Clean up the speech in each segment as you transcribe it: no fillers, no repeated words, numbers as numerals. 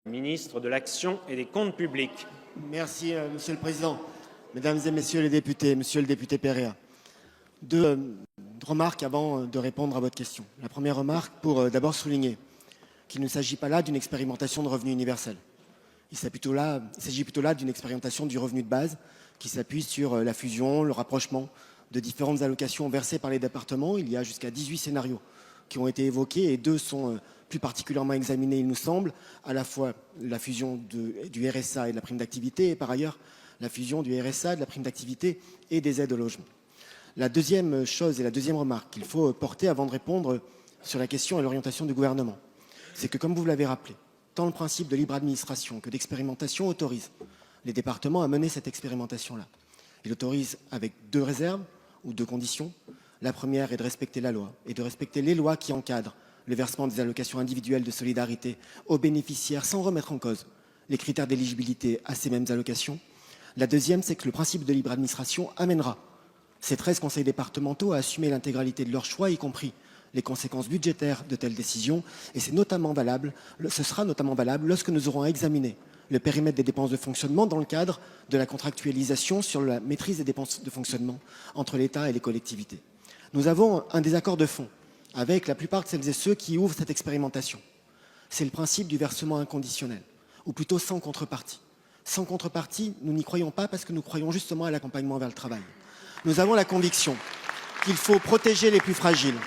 Ministre de l'Action et des Comptes publics. Merci, Monsieur le Président. Mesdames et Messieurs les députés, Monsieur le député Perea. Deux remarques avant de répondre à votre question. La première remarque pour d'abord souligner qu'il ne s'agit pas là d'une expérimentation de revenu universel. Il s'agit plutôt là d'une expérimentation du revenu de base qui s'appuie sur la fusion, le rapprochement de différentes allocations versées par les départements. Il y a jusqu'à 18 scénarios qui ont été évoqués et 2 sont plus particulièrement examinés, il nous semble, à la fois la fusion du RSA et de la prime d'activité et par ailleurs la fusion du RSA, de la prime d'activité et des aides au logement. La deuxième chose et la deuxième remarque qu'il faut porter avant de répondre sur la question et l'orientation du gouvernement, c'est que, comme vous l'avez rappelé, tant le principe de libre administration que d'expérimentation autorise les départements à mener cette expérimentation-là. Il autorise avec 2 réserves ou 2 conditions. La première est de respecter la loi et de respecter les lois qui encadrent le versement des allocations individuelles de solidarité aux bénéficiaires sans remettre en cause les critères d'éligibilité à ces mêmes allocations. La deuxième, c'est que le principe de libre administration amènera ces 13 conseils départementaux à assumer l'intégralité de leurs choix, y compris les conséquences budgétaires de telles décisions. Et ce sera notamment valable lorsque nous aurons à examiner le périmètre des dépenses de fonctionnement dans le cadre de la contractualisation sur la maîtrise des dépenses de fonctionnement entre l'État et les collectivités. Nous avons un désaccord de fond avec la plupart de celles et ceux qui ouvrent cette expérimentation. C'est le principe du versement inconditionnel, ou plutôt sans contrepartie. Sans contrepartie, nous n'y croyons pas parce que nous croyons justement à l'accompagnement vers le travail. Nous avons la conviction qu'il faut protéger les plus fragiles.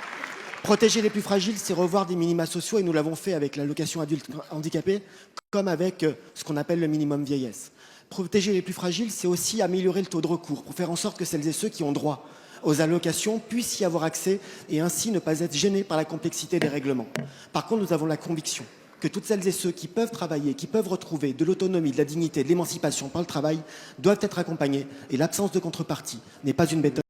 Protéger les plus fragiles, c'est revoir des minima sociaux et nous l'avons fait avec l'allocation adulte handicapé comme avec ce qu'on appelle le minimum vieillesse. Protéger les plus fragiles, c'est aussi améliorer le taux de recours pour faire en sorte que celles et ceux qui ont droit aux allocations puissent y avoir accès et ainsi ne pas être gênés par la complexité des règlements. Par contre, nous avons la conviction que toutes celles et ceux qui peuvent travailler, qui peuvent retrouver de l'autonomie, de la dignité, de l'émancipation par le travail, doivent être accompagnés et l'absence de contrepartie n'est pas une méthode